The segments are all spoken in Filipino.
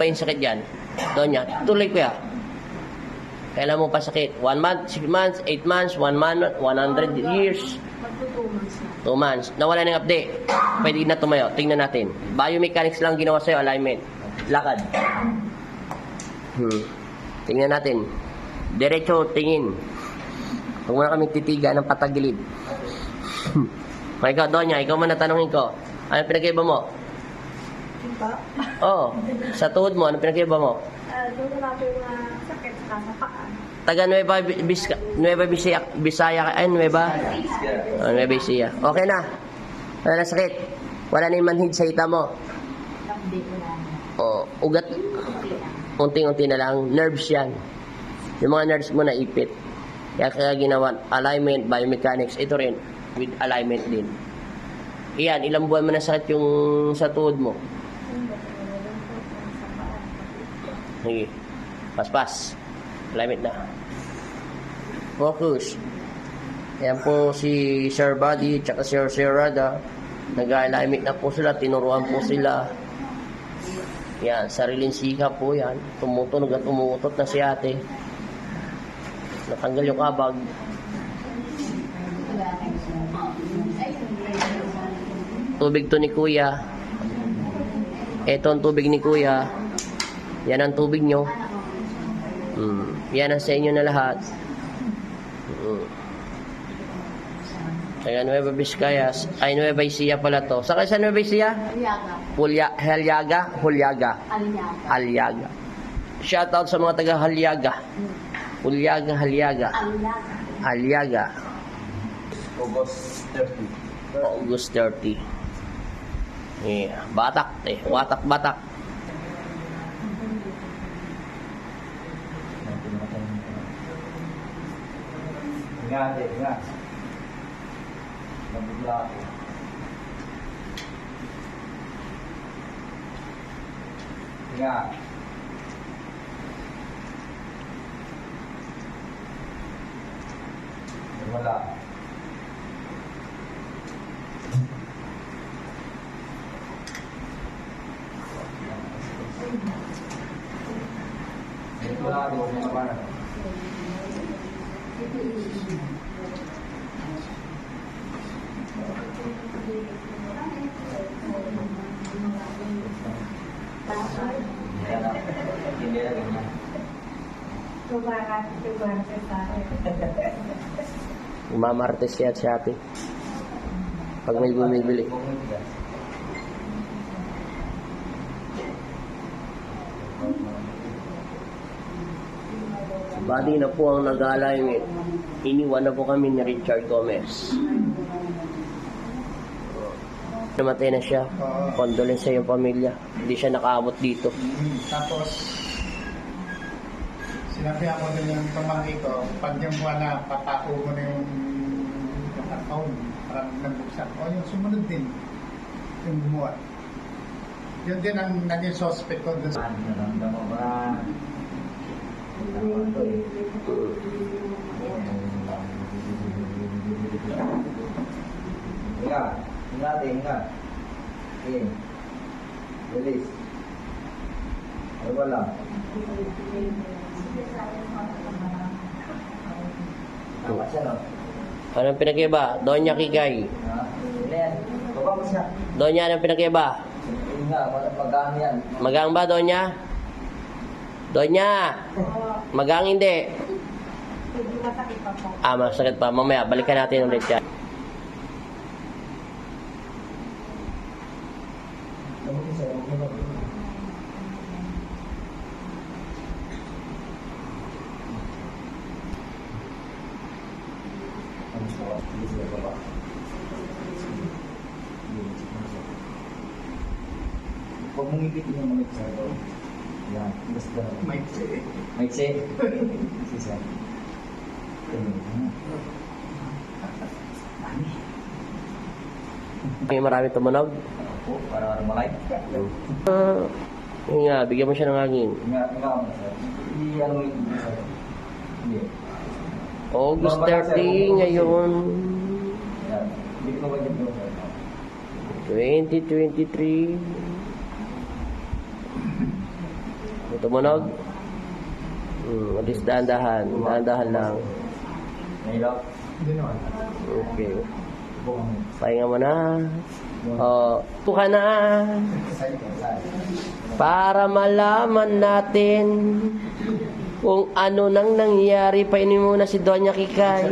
pa yung sakit dyan. Donya, tuloy kuya. Kailan mo pa sakit? 1 month, 6 months, 8 months, 1 month, 100 years. Magpo 2 months na. 2 months. Nawala ng update. Pwede na tumayo. Tingnan natin. Biomechanics lang ginawa sa'yo, alignment. Lakad. Tingnan natin. Diretso, tingin. Huwag mo na kaming titiga ng patagilid. Ikaw, Donya, ikaw man natanongin ko. Ano pinag-iba mo? Diba? Oo. Sa tuhod mo, ano pinag-iba mo? Doon na po yung sakit sa paa. Taga Nueva Bisaya ka. Ay, Nueva? Nueva Ecija. Okay na. Wala na sakit. Wala na yung manhid sa hita mo. Update ko lang. O, ugat. Unting-unti na lang. Nerves yan. Yung mga nerves mo na ipit. Kaya ginawa alignment, biomechanics. Ito rin. With alignment din. Iyan, ilang buwan mo na sakit yung sa tuhod mo? Sige. Pas-pas. Alignment na. Focus. Ayan po si Sir Buddy tsaka si Sir Rada. Nag-alignment na po sila. Tinuruan po sila. Yan. Sariling sika po yan. Tumutunog at umuutot na si ate. Natanggal yung kabag. Tubig to ni Kuya. Ito ang tubig ni Kuya. Yan ang tubig nyo. Yan ang sa inyo na lahat. Kaya Nueva Vizcayas. Ay, Nueva Ecija pala to. Saka sa Nueva Ecija? Hulyaga. Halyaga. Shoutout sa mga taga Halyaga. Halyaga. August 30. Yeah. Batak. Watak. Nga. Nabigla ako. Nga. Wala. Wala ako. Wala. Umamartes siya at Shopee. Pag may bumibili. Body na po ang nag-alignment. Iniwan na po kami ni Richard Gomez. Namatay na siya. Condolence sa iyong pamilya. Hindi siya nakaabot dito. Tapos, sinabi ako din yung pamangkin ko, pag yung buwan na patako mo na yung account, parang nagbuksan. O yung sumunod din, yung gumawa. Yun din ang naging suspect ko doon. Naramdaman mo ba? Hinga. Okay. Release. Ay, wala. Tama siya, no? Anong pinag-iba? Donya Kikay. Ayan. Baba mo siya. Donya, anong pinag-iba? Hinga. Magaan yan. Magang ba, Donya? Donya! Magang hindi. Masakit pa po. Masakit pa. Mamaya, balikan natin ulit yan. Huwag mong ipitin yung mga sa ito. Yan. Basta. Maiksi. Sisa. May marami tumunog. Opo, para malay. Yun nga, bigyan mo siya ng hangin. Nga ako na sir. I-ano mo yung sir. Hindi. August 30 ngayon. Yan. Hindi ko ba dito sir? 2023. Tumunog? At least dahan-dahan. Dahan-dahan lang. Nahilo? Hindi naman. Okay. Bukang. Pahinga mo na. Upo ka na. Para malaman natin kung ano nang nangyari. Painin muna si Doña Kikay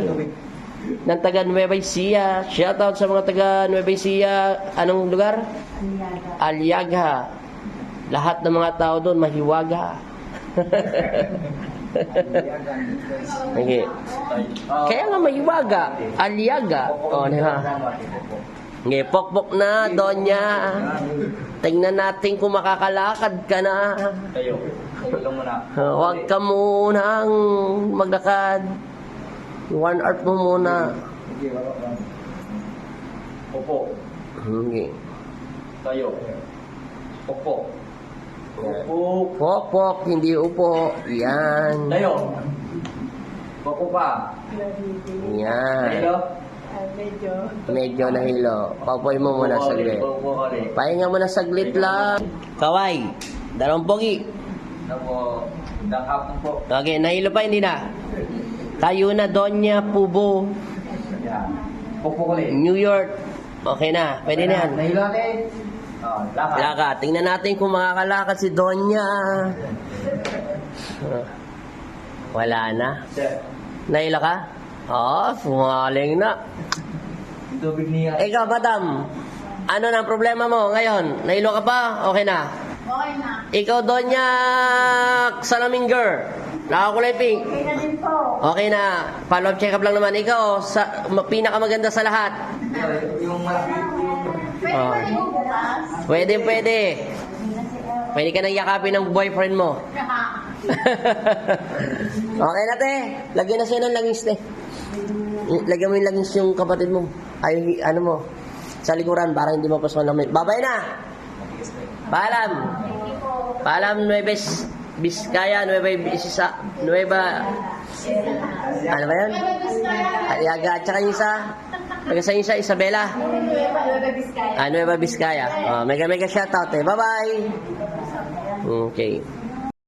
ng taga Nueva Ecija. Shoutout sa mga taga Nueva Ecija. Anong lugar? Aliaga. Lahat ng mga tao doon mahiwaga. Okay. Kaya nga mahiwaga. Aliaga. O, diba? Okay, pokpok na, Donya. Tingnan natin kung makakalakad ka na. Tayo. Tulong mo na. Huwag ka munang maglakad. One hour mo muna. Sige, wala lang. Upo. Okay. Tayo. Upo. Upo. Pokpok, hindi upo. Yan. Tayo. Upo pa. Yan. Nahilo? Medyo. Medyo nahilo. Papoy mo muna saglit. Upo ulit. Pahinga mo na saglit lang. Kaway. Dalawang pogi. Napo. Dakapon po. Okay, nahilo pa, hindi na. Tayo na, Doña Pubo. Yan. Upo ulit. New York. Okay na, pwede na yan. Nahilo natin. Lakad. Lakad. Tingnan natin kung makakalakad si Doña. Wala na. Sir. Nahilo ka? Sumaling na. Tubig niya. Ikaw, madam. Ano na ang problema mo ngayon? Nahilo ka pa? Okay na. Okay na. Ikaw, Doña Salaminger. Nakakulay pink. Okay na din po. Okay na. Follow-up check-up lang naman. Ikaw, pinakamaganda sa lahat. Yung malaki. Pwede ba rin bukas? Pwede, pwede. Pwede ka nang yakapin ng boyfriend mo. Okay na, te. Lagyan na siya ng langis, te. Lagyan mo yung langis yung kapatid mo. Ay, ano mo. Sa likuran, para hindi mapasok ng lamig. Babay na. Paalam. Paalam, Nueva Vizcaya, Nueva... Ano ba yan? Aliaga. At saka yung isa. Magkasa yung isa, Isabela. Nueva Vizcaya. Mega shoutout, eh. Bye-bye. Okay.